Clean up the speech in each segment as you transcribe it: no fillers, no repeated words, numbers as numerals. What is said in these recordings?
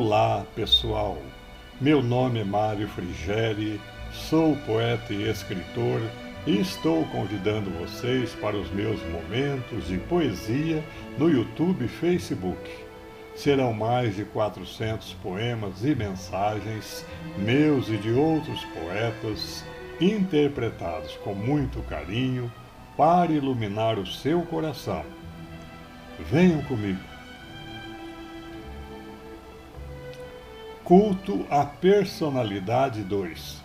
Olá, pessoal. Meu nome é Mário Frigeri, sou poeta e escritor e estou convidando vocês para os meus momentos de poesia no YouTube e Facebook. Serão mais de 400 poemas e mensagens, meus e de outros poetas, interpretados com muito carinho para iluminar o seu coração. Venham comigo. Culto à Personalidade 2.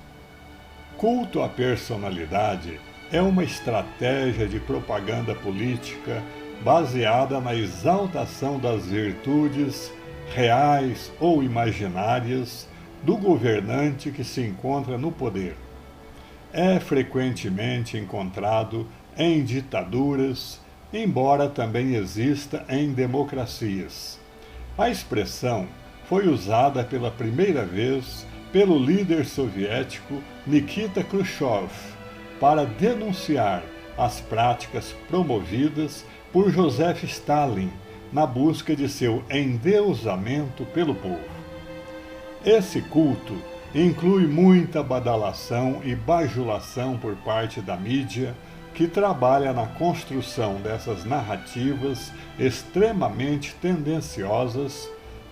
Culto à personalidade é uma estratégia de propaganda política baseada na exaltação das virtudes reais ou imaginárias do governante que se encontra no poder. É frequentemente encontrado em ditaduras, embora também exista em democracias. A expressão foi usada pela primeira vez pelo líder soviético Nikita Khrushchev para denunciar as práticas promovidas por Joseph Stalin na busca de seu endeusamento pelo povo. Esse culto inclui muita badalação e bajulação por parte da mídia, que trabalha na construção dessas narrativas extremamente tendenciosas,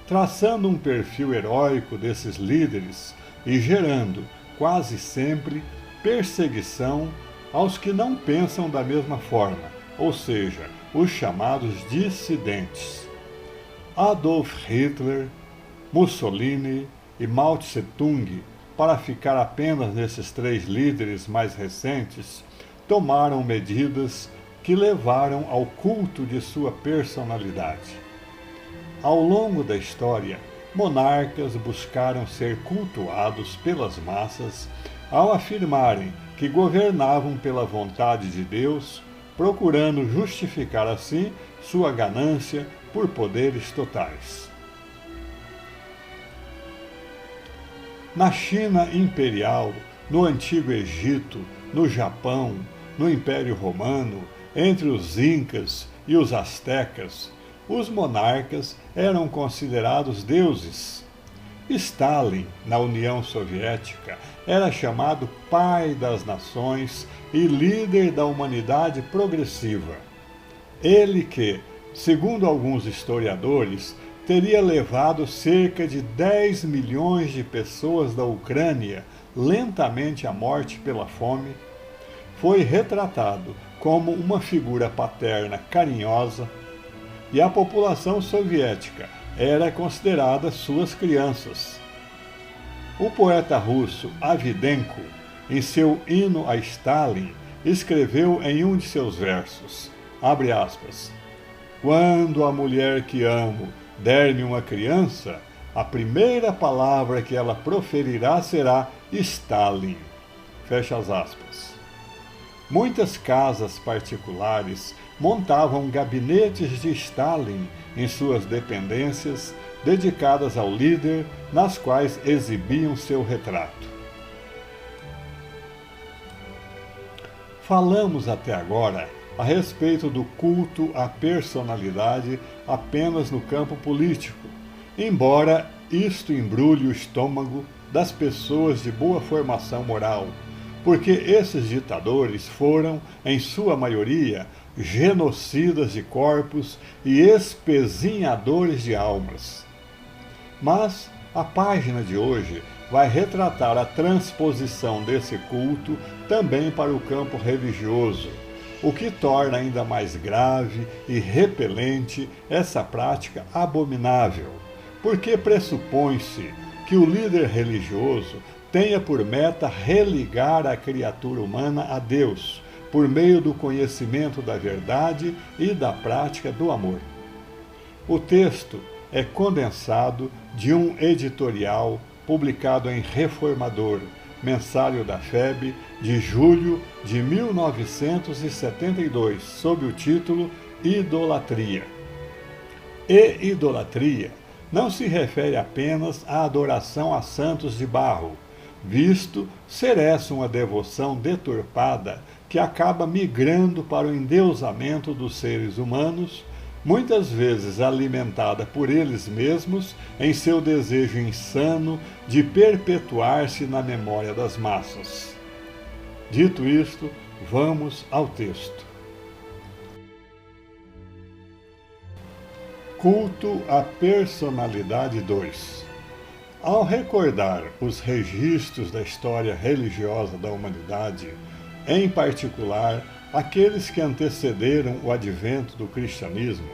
traçando um perfil heróico desses líderes e gerando, quase sempre, perseguição aos que não pensam da mesma forma, ou seja, os chamados dissidentes. Adolf Hitler, Mussolini e Mao Tse-tung, para ficar apenas nesses três líderes mais recentes, tomaram medidas que levaram ao culto de sua personalidade. Ao longo da história, monarcas buscaram ser cultuados pelas massas ao afirmarem que governavam pela vontade de Deus, procurando justificar assim sua ganância por poderes totais. Na China imperial, no Antigo Egito, no Japão, no Império Romano, entre os Incas e os Astecas, os monarcas eram considerados deuses. Stalin, na União Soviética, era chamado pai das nações e líder da humanidade progressiva. Ele que, segundo alguns historiadores, teria levado cerca de 10 milhões de pessoas da Ucrânia lentamente à morte pela fome, foi retratado como uma figura paterna carinhosa, e a população soviética era considerada suas crianças. O poeta russo Avidenko, em seu hino a Stalin, escreveu em um de seus versos, abre aspas, "Quando a mulher que amo der-me uma criança, a primeira palavra que ela proferirá será Stalin", fecha as aspas. Muitas casas particulares montavam gabinetes de Stalin em suas dependências, dedicadas ao líder, nas quais exibiam seu retrato. Falamos até agora a respeito do culto à personalidade apenas no campo político, embora isto embrulhe o estômago das pessoas de boa formação moral, porque esses ditadores foram, em sua maioria, genocidas de corpos e espezinhadores de almas. Mas a página de hoje vai retratar a transposição desse culto também para o campo religioso, o que torna ainda mais grave e repelente essa prática abominável, porque pressupõe-se que o líder religioso tenha por meta religar a criatura humana a Deus, por meio do conhecimento da verdade e da prática do amor. O texto é condensado de um editorial publicado em Reformador, mensário da FEB, de julho de 1972, sob o título Idolatria. E idolatria não se refere apenas à adoração a santos de barro, visto ser essa uma devoção deturpada que acaba migrando para o endeusamento dos seres humanos, muitas vezes alimentada por eles mesmos em seu desejo insano de perpetuar-se na memória das massas. Dito isto, vamos ao texto. Culto à personalidade 2. Ao recordar os registros da história religiosa da humanidade, em particular aqueles que antecederam o advento do cristianismo,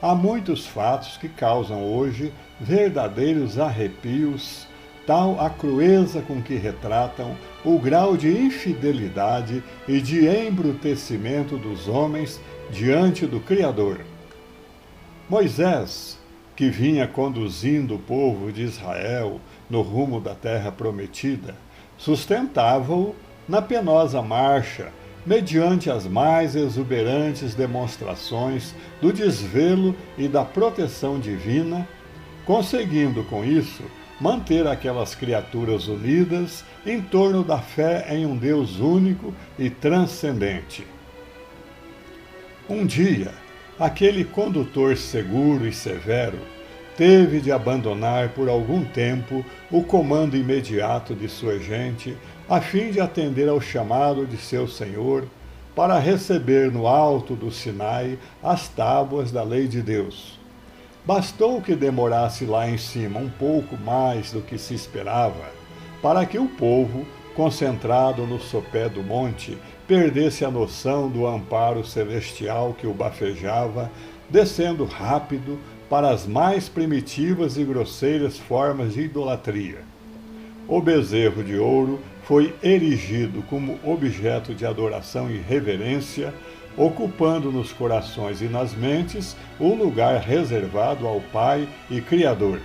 há muitos fatos que causam hoje verdadeiros arrepios, tal a crueza com que retratam o grau de infidelidade e de embrutecimento dos homens diante do Criador. Moisés, que vinha conduzindo o povo de Israel no rumo da terra prometida, sustentava-o na penosa marcha, mediante as mais exuberantes demonstrações do desvelo e da proteção divina, conseguindo com isso manter aquelas criaturas unidas em torno da fé em um Deus único e transcendente. Um dia, aquele condutor seguro e severo teve de abandonar por algum tempo o comando imediato de sua gente, a fim de atender ao chamado de seu Senhor para receber no alto do Sinai as tábuas da lei de Deus. Bastou que demorasse lá em cima um pouco mais do que se esperava, para que o povo, concentrado no sopé do monte, perdesse a noção do amparo celestial que o bafejava, descendo rápido para as mais primitivas e grosseiras formas de idolatria. O bezerro de ouro foi erigido como objeto de adoração e reverência, ocupando nos corações e nas mentes o lugar reservado ao Pai e Criador.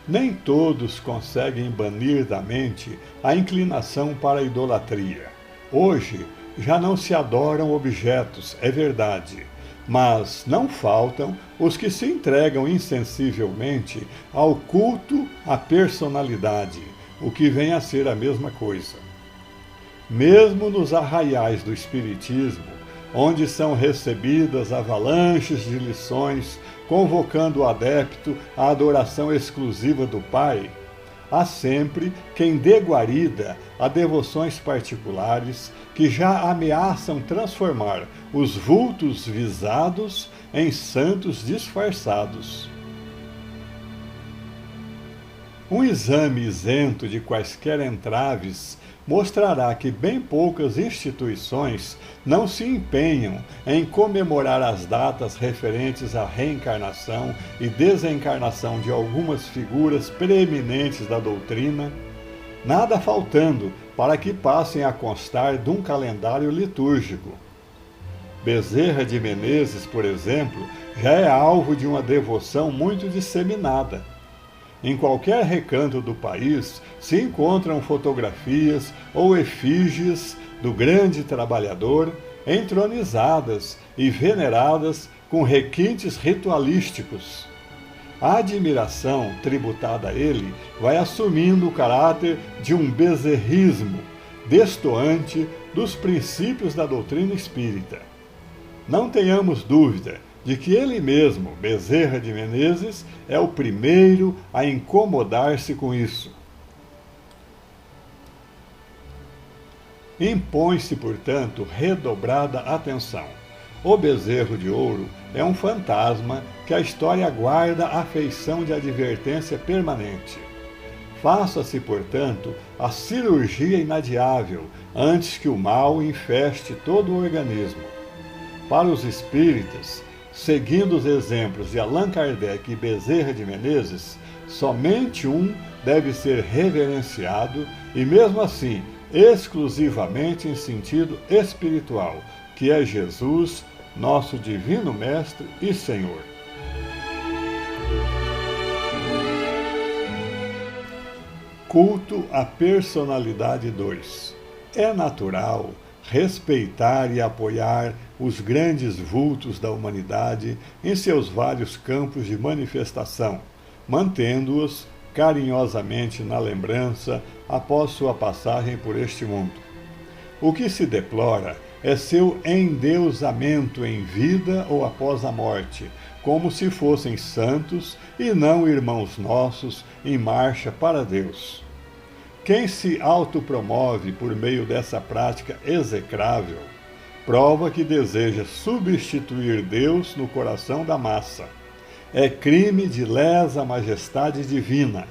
Nem todos conseguem banir da mente a inclinação para a idolatria. Hoje já não se adoram objetos, é verdade, mas não faltam os que se entregam insensivelmente ao culto à personalidade, o que vem a ser a mesma coisa. Mesmo nos arraiais do Espiritismo, onde são recebidas avalanches de lições convocando o adepto à adoração exclusiva do Pai, há sempre quem dê guarida a devoções particulares que já ameaçam transformar os vultos visados em santos disfarçados. Um exame isento de quaisquer entraves mostrará que bem poucas instituições não se empenham em comemorar as datas referentes à reencarnação e desencarnação de algumas figuras preeminentes da doutrina, nada faltando para que passem a constar de um calendário litúrgico. Bezerra de Menezes, por exemplo, já é alvo de uma devoção muito disseminada. Em qualquer recanto do país se encontram fotografias ou efígies do grande trabalhador entronizadas e veneradas com requintes ritualísticos. A admiração tributada a ele vai assumindo o caráter de um bezerrismo destoante dos princípios da doutrina espírita. Não tenhamos dúvida de que ele mesmo, Bezerra de Menezes, é o primeiro a incomodar-se com isso. Impõe-se, portanto, redobrada atenção. O bezerro de ouro é um fantasma que a história guarda a feição de advertência permanente. Faça-se, portanto, a cirurgia inadiável antes que o mal infeste todo o organismo. Para os espíritas, seguindo os exemplos de Allan Kardec e Bezerra de Menezes, somente um deve ser reverenciado e, mesmo assim, exclusivamente em sentido espiritual, que é Jesus, nosso Divino Mestre e Senhor. Culto à personalidade 2. É natural respeitar e apoiar os grandes vultos da humanidade em seus vários campos de manifestação, mantendo-os carinhosamente na lembrança após sua passagem por este mundo. O que se deplora é seu endeusamento em vida ou após a morte, como se fossem santos e não irmãos nossos em marcha para Deus. Quem se autopromove por meio dessa prática execrável, prova que deseja substituir Deus no coração da massa. É crime de lesa majestade divina,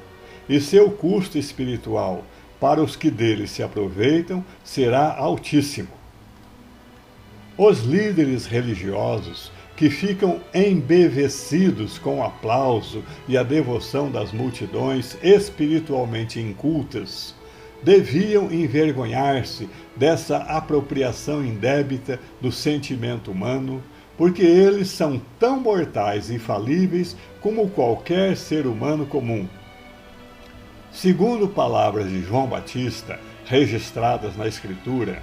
e seu custo espiritual, para os que dele se aproveitam, será altíssimo. Os líderes religiosos, que ficam embevecidos com o aplauso e a devoção das multidões espiritualmente incultas, deviam envergonhar-se dessa apropriação indébita do sentimento humano, porque eles são tão mortais e falíveis como qualquer ser humano comum. Segundo palavras de João Batista, registradas na Escritura,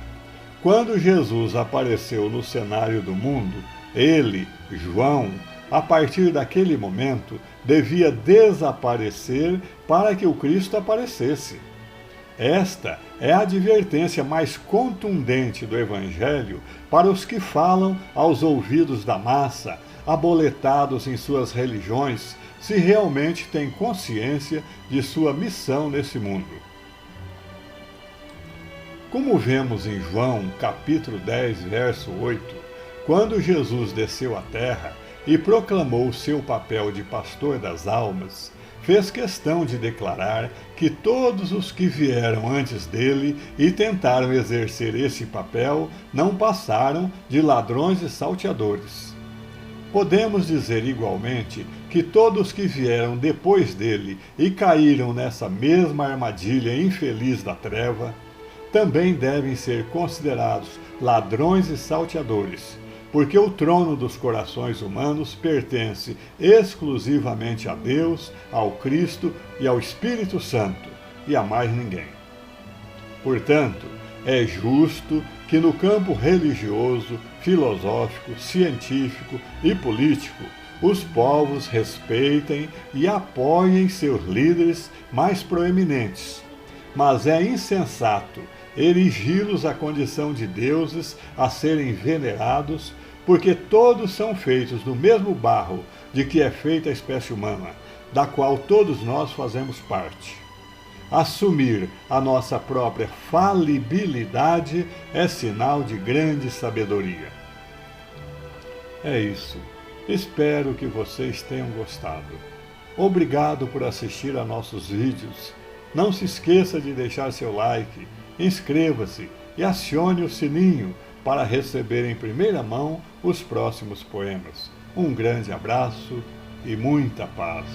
quando Jesus apareceu no cenário do mundo, ele, João, a partir daquele momento, devia desaparecer para que o Cristo aparecesse. Esta é a advertência mais contundente do Evangelho para os que falam aos ouvidos da massa, aboletados em suas religiões, se realmente têm consciência de sua missão nesse mundo. Como vemos em João, capítulo 10, verso 8, quando Jesus desceu à terra e proclamou seu papel de pastor das almas, fez questão de declarar que todos os que vieram antes dele e tentaram exercer esse papel não passaram de ladrões e salteadores. Podemos dizer igualmente que todos que vieram depois dele e caíram nessa mesma armadilha infeliz da treva, também devem ser considerados ladrões e salteadores, porque o trono dos corações humanos pertence exclusivamente a Deus, ao Cristo e ao Espírito Santo, e a mais ninguém. Portanto, é justo que no campo religioso, filosófico, científico e político, os povos respeitem e apoiem seus líderes mais proeminentes, mas é insensato erigi-los à condição de deuses a serem venerados, porque todos são feitos do mesmo barro de que é feita a espécie humana, da qual todos nós fazemos parte. Assumir a nossa própria falibilidade é sinal de grande sabedoria. É isso. Espero que vocês tenham gostado. Obrigado por assistir a nossos vídeos. Não se esqueça de deixar seu like, inscreva-se e acione o sininho para receber em primeira mão os próximos poemas. Um grande abraço e muita paz.